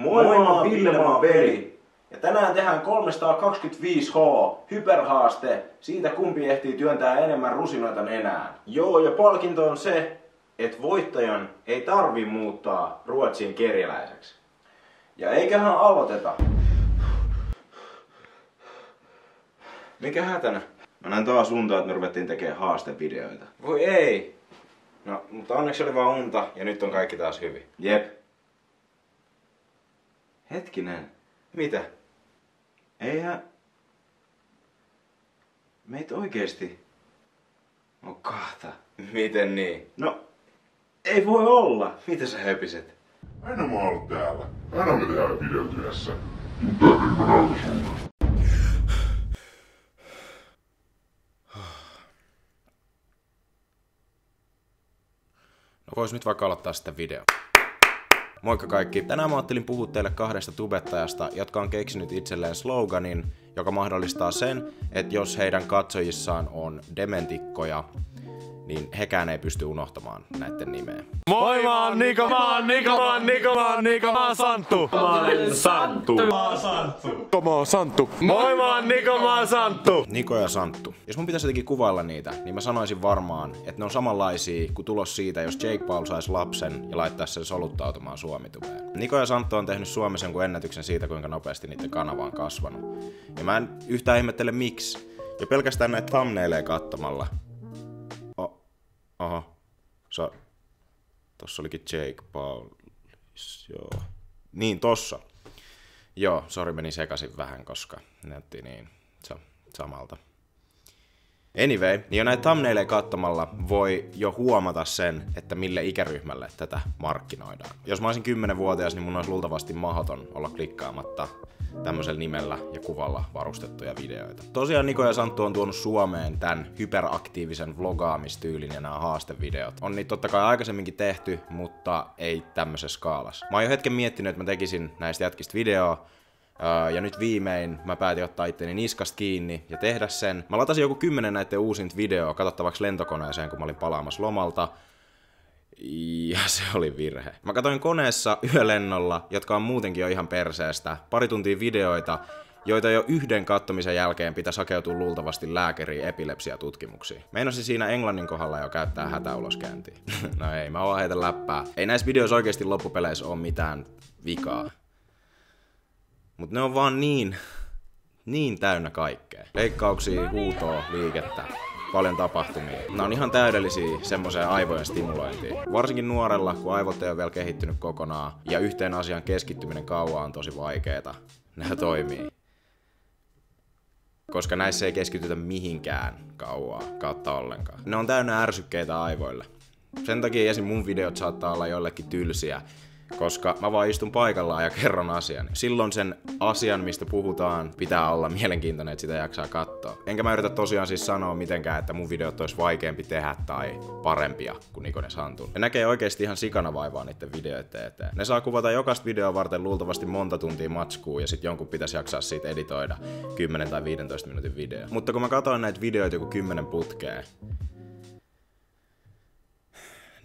Moi, mä oon Ville, mä oon veli. Ja tänään tehdään 325H hyperhaaste siitä, kumpi ehtii työntää enemmän rusinoita nenään. Joo, ja palkinto on se, että voittajan ei tarvi muuttaa Ruotsiin kerjäläiseksi. Ja eiköhän aloiteta. Mikä hätänä? Mä näin taas unta, että me ruvettiin tekemään haastevideoita. Voi ei! No, mutta onneksi oli vaan unta ja nyt on kaikki taas hyvin. Jep. Hetkinen. Mitä? Eihän meitä oikeesti on kahta. Miten niin? No, ei voi olla. Mitä sä höpiset? Aina mä oon täällä. Aina me tehdään videot yhdessä. Mutta mä näytän sulle. No vois nyt vaikka aloittaa sitä video. Moikka kaikki! Tänään mä ajattelin puhua teille kahdesta tubettajasta, jotka on keksinyt itselleen sloganin, joka mahdollistaa sen, että jos heidän katsojissaan on dementikkoja, niin hekään ei pysty unohtamaan näiden nimeä. Moi, mä oon Niko, mä oon Santtu. Mä oon Santtu. Moi, mä oon Niko, mä oon Santtu. Niko ja Santtu. Jos mun pitäisi jotenkin kuvailla niitä, niin mä sanoisin varmaan, että ne on samanlaisia kuin tulos siitä, jos Jake Paul saisi lapsen ja laittaisi sen soluttautumaan Suomi-tubeen. Niko ja Santtu on tehnyt Suomessa jonkun ennätyksen siitä, kuinka nopeasti niiden kanava on kasvanut. Ja mä en yhtään ihmettele miksi. Jo pelkästään näitä thumbnaileja katsomalla. Oho. Tossa olikin Jake Paul. Joo. Niin, tossa. Joo, sori meni sekaisin vähän, koska näytti niin samalta. Anyway, niin jo näitä thumbnaileja katsomalla voi jo huomata sen, että mille ikäryhmälle tätä markkinoidaan. Jos mä olisin 10-vuotias, niin mun olisi luultavasti mahdoton olla klikkaamatta tämmöisellä nimellä ja kuvalla varustettuja videoita. Tosiaan Niko ja Santtu on tuonut Suomeen tämän hyperaktiivisen vlogaamistyylin ja nämä haastevideot. On niitä totta kai aikaisemminkin tehty, mutta ei tämmöisessä skaalassa. Mä oon jo hetken miettinyt, että mä tekisin näistä jätkistä videoa. Ja nyt viimein mä päätin ottaa itteni niskasta kiinni ja tehdä sen. Mä latasin joku 10 näiden uusinta videoa katsottavaksi lentokoneeseen, kun mä olin palaamassa lomalta. Ja se oli virhe. Mä katsoin koneessa yölennolla, jotka on muutenkin jo ihan perseestä, pari tuntia videoita, joita jo yhden kattomisen jälkeen pitäisi hakeutua luultavasti lääkäriin epilepsiatutkimuksiin. Meinasin siinä englannin kohdalla jo käyttää hätäuloskäyntiä. No ei, mä vaan heitän läppää. Ei näissä videoissa oikeasti loppupeleissä ole mitään vikaa. Mut ne on vaan niin täynnä kaikkea. Leikkauksia, huutoa, liikettä. Paljon tapahtumia. Nämä on ihan täydellisiä semmoiseen aivojen stimulointiin. Varsinkin nuorella, kun aivot ei ole vielä kehittynyt kokonaan ja yhteen asian keskittyminen kauan on tosi vaikeeta. Nämä toimii. Koska näissä ei keskitytä mihinkään kauaa kautta ollenkaan. Ne on täynnä ärsykkeitä aivoille. Sen takia esim. Mun videot saattaa olla jollekin tylsiä, koska mä vaan istun paikallaan ja kerron asian. Silloin sen asian, mistä puhutaan, pitää olla mielenkiintoinen, että sitä jaksaa katsoa. Enkä mä yritä tosiaan siis sanoa mitenkään, että mun videot olisi vaikeampi tehdä tai parempia kuin Niko ja Santun. Ne näkee oikeesti ihan sikana vaivaa niiden videoiden eteen. Ne saa kuvata jokaista videoa varten luultavasti monta tuntia matskuu ja sit jonkun pitäisi jaksaa siitä editoida 10 tai 15 minuutin video. Mutta kun mä katsoin näitä videoita joku 10 putkeen,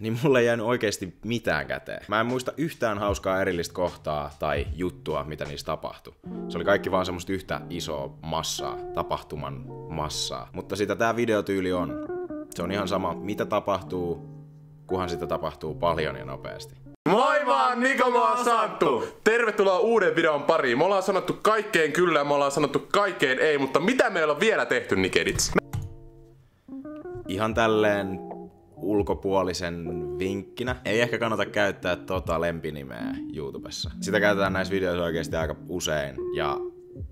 niin mulle ei jäänyt oikeesti mitään käteen. Mä en muista yhtään hauskaa erillistä kohtaa tai juttua, mitä niissä tapahtui. Se oli kaikki vaan semmoista yhtä isoa massaa, tapahtuman massaa. Mutta sitä tää videotyyli on. Se on ihan sama, mitä tapahtuu, kunhan sitä tapahtuu paljon ja nopeasti. Moi, mä oon Niko, mä oon Santtu. Tervetuloa uuden videon pariin. Me ollaan sanottu kaikkeen kyllä ja me ollaan sanottu kaikkeen ei, mutta mitä meillä on vielä tehty, Nikedits? Ihan tälleen ulkopuolisen vinkkinä. Ei ehkä kannata käyttää lempinimeä YouTubessa. Sitä käytetään näissä videoissa oikeasti aika usein ja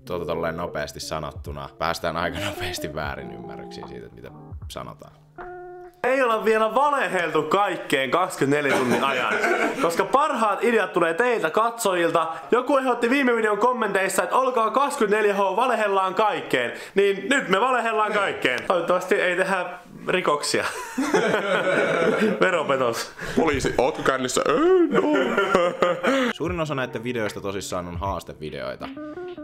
tolleen nopeasti sanottuna päästään aika nopeasti väärin ymmärryksiin siitä, mitä sanotaan. Ei olla vielä valeheltu kaikkeen 24 tunnin ajan, koska parhaat ideat tulee teiltä katsojilta. Joku ehdotti viime videon kommenteissa, että olkaa 24H, valehellaan kaikkeen. Niin nyt me valehellaan kaikkeen. Toivottavasti ei tehdä rikoksia. Veropetos. Poliisi, ootko kännissä? Ei, no. Suurin osa näiden videoista tosissaan on haastevideoita.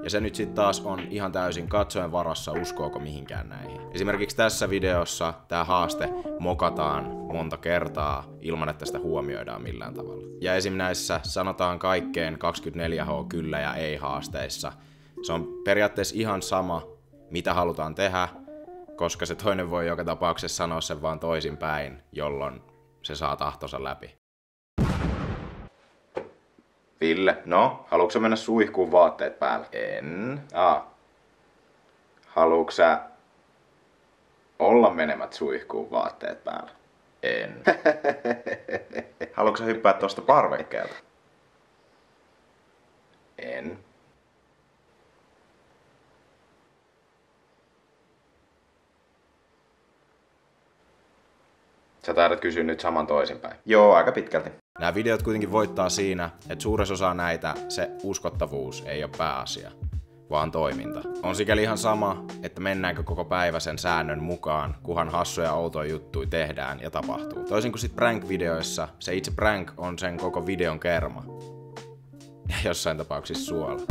Ja se nyt sitten taas on ihan täysin katsojen varassa, uskooko mihinkään näihin. Esimerkiksi tässä videossa tää haaste mokataan monta kertaa ilman, että sitä huomioidaan millään tavalla. Ja esim. Näissä sanotaan kaikkeen 24H kyllä ja ei haasteissa. Se on periaatteessa ihan sama, mitä halutaan tehdä, koska se toinen voi joka tapauksessa sanoa sen vaan toisinpäin, jolloin se saa tahtonsa läpi. Ville, no, haluatko mennä suihkuun vaatteet päällä? En. Haluatko sä olla menemät suihkuun vaatteet päällä? En. Haluatko sä hyppää tosta parvekkeelta? En. Sä taidat kysyä nyt saman toisinpäin. Joo, aika pitkälti. Nämä videot kuitenkin voittaa siinä, että suuressa osa näitä se uskottavuus ei ole pääasia, vaan toiminta. On sikäli ihan sama, että mennäänkö koko päivä sen säännön mukaan, kunhan hassuja outoja juttuja tehdään ja tapahtuu. Toisin kuin sit prank-videoissa, se itse prank on sen koko videon kerma. Ja jossain tapauksissa suola.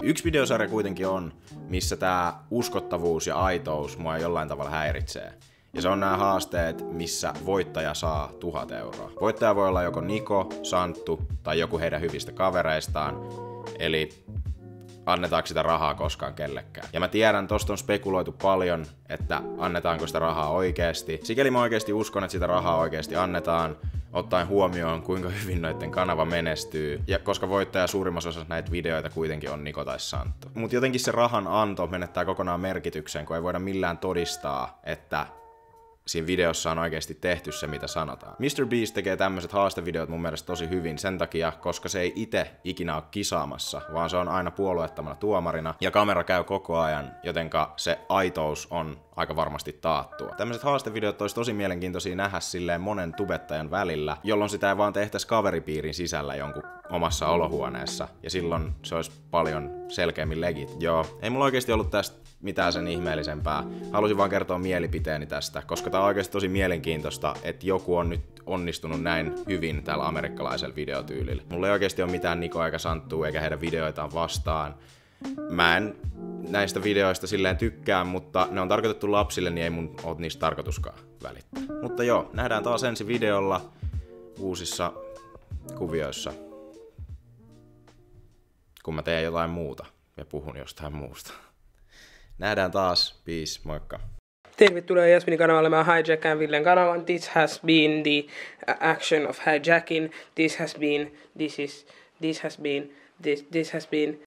Yksi videosarja kuitenkin on, missä tää uskottavuus ja aitous mua jollain tavalla häiritsee. Ja se on nämä haasteet, missä voittaja saa 1000 euroa. Voittaja voi olla joko Niko, Santtu tai joku heidän hyvistä kavereistaan. Eli annetaanko sitä rahaa koskaan kellekään. Ja mä tiedän, tosta on spekuloitu paljon, että annetaanko sitä rahaa oikeesti. Sikäli mä oikeesti uskon, että sitä rahaa oikeesti annetaan, ottaen huomioon, kuinka hyvin noitten kanava menestyy. Ja koska voittaja suurimmassa osassa näitä videoita kuitenkin on Niko tai Santtu. Mut jotenkin se rahan anto menettää kokonaan merkityksen, kun ei voida millään todistaa, että siinä videossa on oikeasti tehty se, mitä sanotaan. MrBeast tekee tämmöiset haastevideot mun mielestä tosi hyvin sen takia, koska se ei itse ikinä ole kisaamassa, vaan se on aina puolueettomana tuomarina ja kamera käy koko ajan, jotenka se aitous on aika varmasti taattua. Tämmöiset haastevideot olisi tosi mielenkiintoisia nähdä silleen monen tubettajan välillä, jolloin sitä ei vaan tehtäisi kaveripiirin sisällä jonkun omassa olohuoneessa, ja silloin se olisi paljon selkeämmin legit. Joo, ei mulla oikeasti ollut tästä mitään sen ihmeellisempää. Halusin vaan kertoa mielipiteeni tästä, koska tää on oikeasti tosi mielenkiintoista, että joku on nyt onnistunut näin hyvin tällä amerikkalaisella videotyylillä. Mulla ei oikeasti ole mitään Niko eikä Santtua eikä heidän videoitaan vastaan. Mä en näistä videoista silleen tykkää, mutta ne on tarkoitettu lapsille, niin ei mun oo niistä tarkoituskaan välittää. Mutta joo, nähdään taas ensi videolla uusissa kuvioissa, kun mä teen jotain muuta ja puhun jostain muusta. Nähdään taas. Peace. Moikka. Tervetuloa Jasminin kanavalle. Mä hijackään Villen kanavan. This has been the action of hijacking. This has been